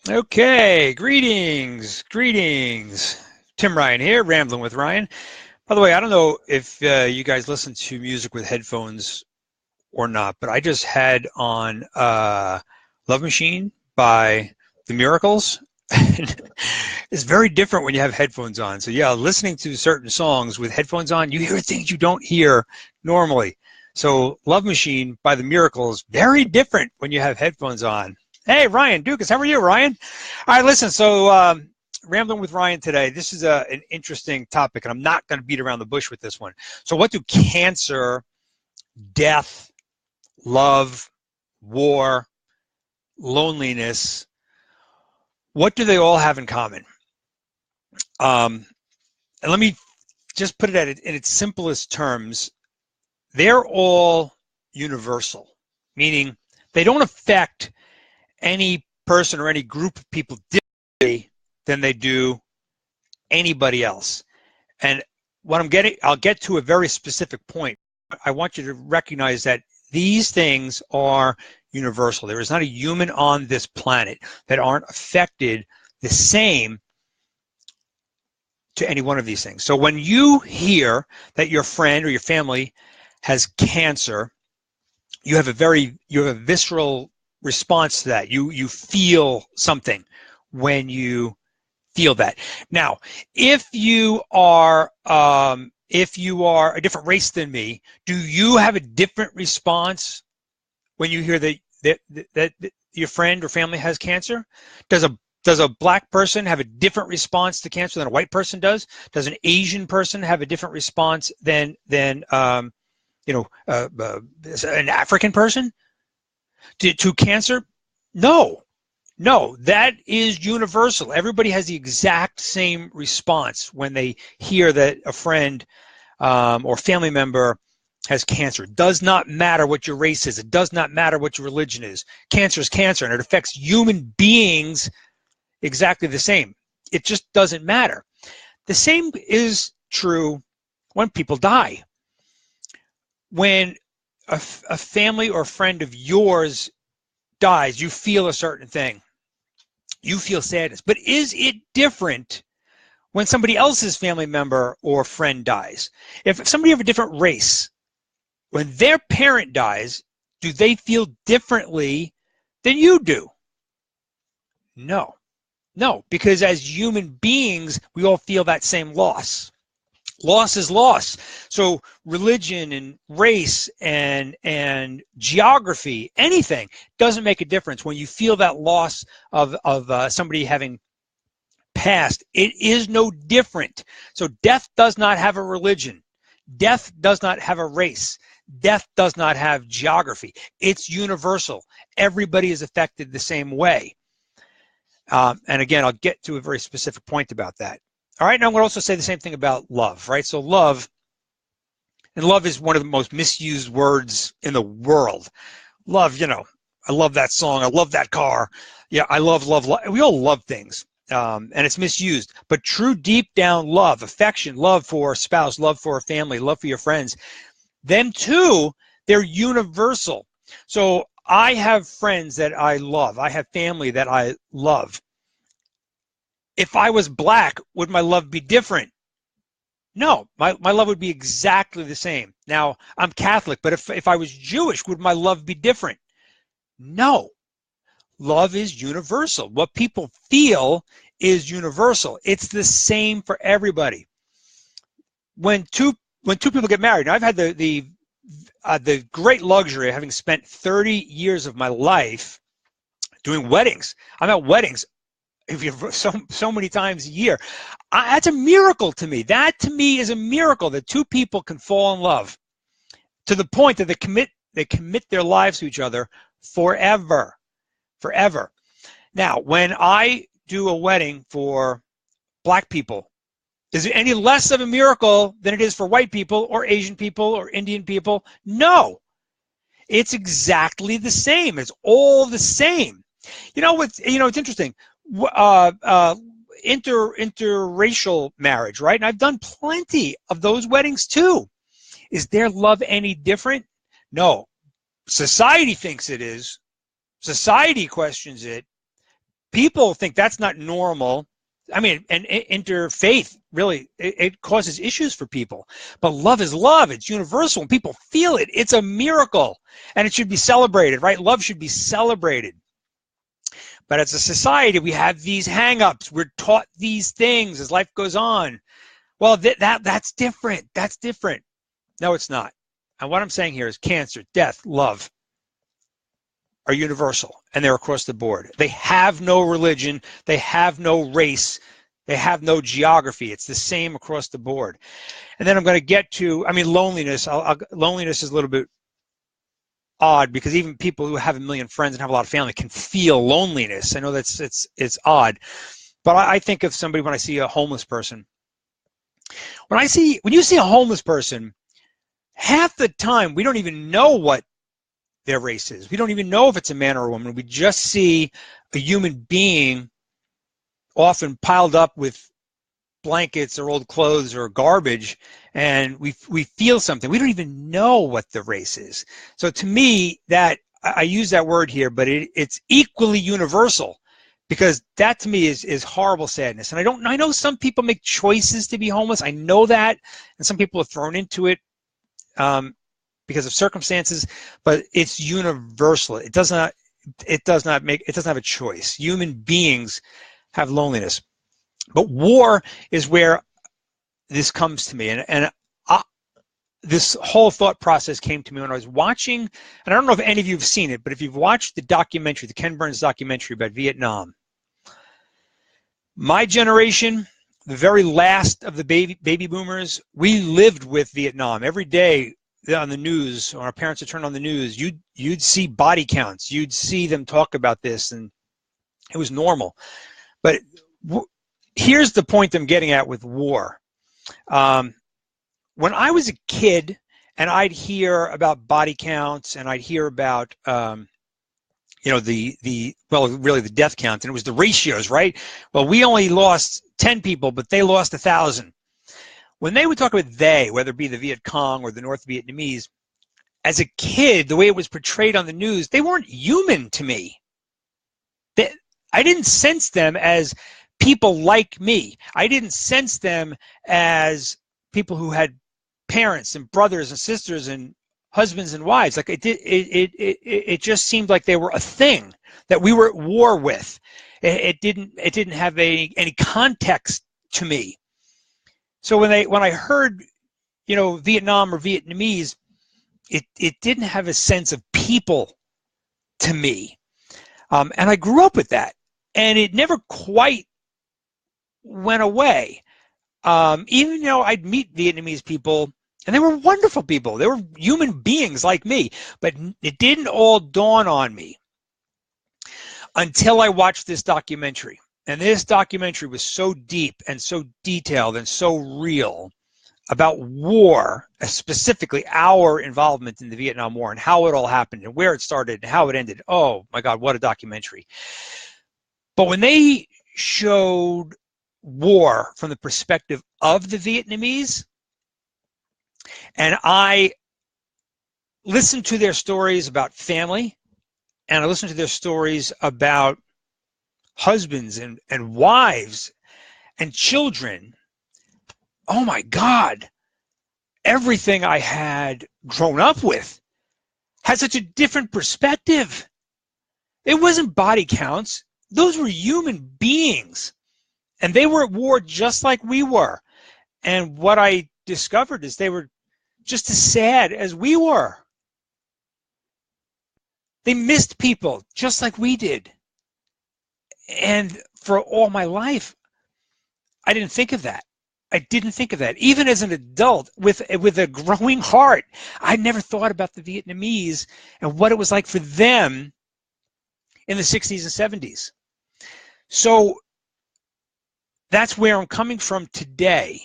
Okay, greetings. Tim Ryan here, Rambling with Ryan. By the way, I don't know if you guys listen to music with headphones or not, but I just had on Love Machine by The Miracles. It's very different when you have headphones on. So yeah, listening to certain songs with headphones on, you hear things you don't hear normally. So Love Machine by The Miracles, very different when you have headphones on. Hey, Ryan Dukas, how are you, Ryan? All right, listen, so Rambling with Ryan today, this is an interesting topic, and I'm not going to beat around the bush with this one. So what do cancer, death, love, war, loneliness, what do they all have in common? And let me just put it in its simplest terms. They're all universal, meaning they don't affect any person or any group of people differently than they do anybody else. And what I'll get to a very specific point. I want you to recognize that these things are universal. There is not a human on this planet that aren't affected the same to any one of these things. So when you hear that your friend or your family has cancer, you have a visceral response to that. You feel something when you feel that. Now, if you are a different race than me, do you have a different response when you hear that your friend or family has cancer? Does a black person have a different response to cancer than a white person does? Does an Asian person have a different response than an African person to cancer? No, that is universal. Everybody has the exact same response when they hear that a friend or family member has cancer. It does not matter what your race is. It does not matter what your religion is. Cancer is cancer, and it affects human beings exactly the same. It just doesn't matter. The same is true when people die. When a family or friend of yours dies, you feel a certain thing. You feel sadness. But is it different when somebody else's family member or friend dies? If somebody of a different race, when their parent dies, do they feel differently than you do? No. No, because as human beings, we all feel that same loss. Loss is loss. So religion and race and geography, anything doesn't make a difference. When you feel that loss of somebody having passed, it is no different. So death does not have a religion. Death does not have a race. Death does not have geography. It's universal. Everybody is affected the same way. And again, I'll get to a very specific point about that. All right, now I'm going to also say the same thing about love, right? So love is one of the most misused words in the world. Love, I love that song. I love that car. Yeah, I love. We all love things, and it's misused. But true deep down love, affection, love for a spouse, love for a family, love for your friends, them too, they're universal. So I have friends that I love. I have family that I love. If I was black, would my love be different? No, my love would be exactly the same. Now, I'm Catholic, but if I was Jewish, would my love be different? No. Love is universal. What people feel is universal. It's the same for everybody. When two people get married, now I've had the great luxury of having spent 30 years of my life doing weddings. I'm at weddings so many times a year. That's a miracle to me. That to me is a miracle that two people can fall in love to the point that they commit their lives to each other forever. Now, when I do a wedding for black people, is it any less of a miracle than it is for white people or Asian people or Indian people? No. It's exactly the same. It's all the same. It's interesting. Interracial marriage, right? And I've done plenty of those weddings too. Is their love any different? No. Society thinks it is. Society questions it. people think that's not normal. I mean, and interfaith, really, it causes issues for people. But love is love. It's universal, and people feel it. It's a miracle, and it should be celebrated, right? Love should be celebrated. But as a society, we have these hang-ups. We're taught these things as life goes on. Well, that's different. That's different. No, it's not. And what I'm saying here is cancer, death, love are universal, and they're across the board. They have no religion. They have no race. They have no geography. It's the same across the board. And then I'm going to get to, I mean, loneliness. Loneliness is a little bit odd because even people who have a million friends and have a lot of family can feel loneliness. I know that's it's odd, but I think of somebody when I see a homeless person. When you see a homeless person, half the time we don't even know what their race is. We don't even know if it's a man or a woman. We just see a human being often piled up with blankets or old clothes or garbage, and we feel something. We don't even know what the race is. So to me, that I use that word here, but it's equally universal, because that to me is horrible sadness. And I know some people make choices to be homeless. I know that, and some people are thrown into it because of circumstances, but it's universal. It does not have a choice. Human beings have loneliness. But war is where this comes to me, and this whole thought process came to me when I was watching, and I don't know if any of you have seen it, but if you've watched the documentary, the Ken Burns documentary about Vietnam, my generation, the very last of the baby boomers, we lived with Vietnam. Every day on the news, when our parents would turn on the news, you'd see body counts, you'd see them talk about this, and it was normal. But here's the point I'm getting at with war. When I was a kid and I'd hear about body counts and I'd hear about really the death count, and it was the ratios, right? Well, we only lost 10 people, but they lost 1,000. When they would talk about whether it be the Viet Cong or the North Vietnamese, as a kid, the way it was portrayed on the news, they weren't human to me. I didn't sense them as people like me. I didn't sense them as people who had parents and brothers and sisters and husbands and wives. Like it just seemed like they were a thing that we were at war with. It didn't have any context to me. So when I heard, Vietnam or Vietnamese, it didn't have a sense of people to me. And I grew up with that, and it never quite went away. Even I'd meet Vietnamese people, and they were wonderful people. They were human beings like me, but it didn't all dawn on me until I watched this documentary. And this documentary was so deep and so detailed and so real about war, specifically our involvement in the Vietnam War and how it all happened and where it started and how it ended. Oh my God, what a documentary. But when they showed war from the perspective of the Vietnamese, and I listened to their stories about family, and I listened to their stories about husbands and wives and children, oh my God, everything I had grown up with had such a different perspective. It wasn't body counts. Those were human beings, and they were at war just like we were. And what I discovered is they were just as sad as we were. They missed people just like we did. And for all my life, I didn't think of that. I didn't think of that. Even as an adult with a growing heart, I never thought about the Vietnamese and what it was like for them in the 60s and 70s. So that's where I'm coming from today.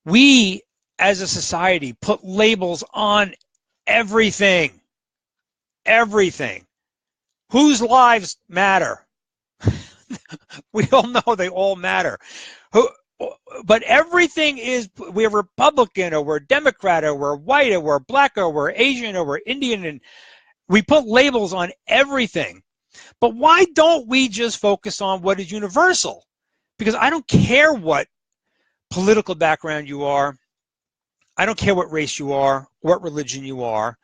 We, as a society, put labels on everything. Everything. Whose lives matter? We all know they all matter. But everything is, we're Republican, or we're Democrat, or we're white, or we're black, or we're Asian, or we're Indian, and we put labels on everything. But why don't we just focus on what is universal? Because I don't care what political background you are. I don't care what race you are, what religion you are.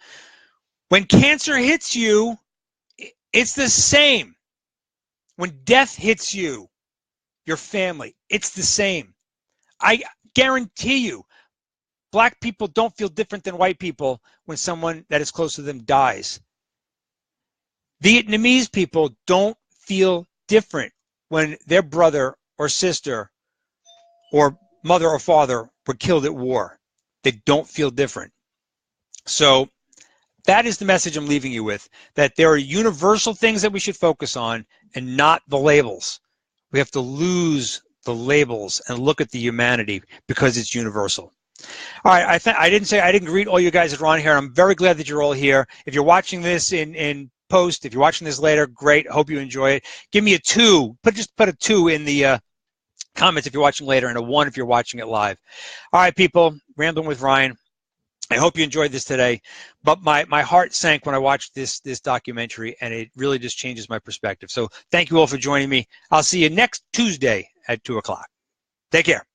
When cancer hits you, it's the same. When death hits you, your family, it's the same. I guarantee you, black people don't feel different than white people when someone that is close to them dies. Vietnamese people don't feel different when their brother or sister or mother or father were killed at war. They don't feel different. So that is the message I'm leaving you with, that there are universal things that we should focus on and not the labels. We have to lose the labels and look at the humanity because it's universal. All right, I didn't greet all you guys that are on here. I'm very glad that you're all here. If you're watching this in post, if you're watching this later, great. Hope you enjoy it. Give me a 2. Just put a 2 in the comments if you're watching later, and a 1 if you're watching it live. All right, people, Rambling with Ryan. I hope you enjoyed this today, but my heart sank when I watched this documentary, and it really just changes my perspective. So thank you all for joining me. I'll see you next Tuesday at 2 o'clock. Take care.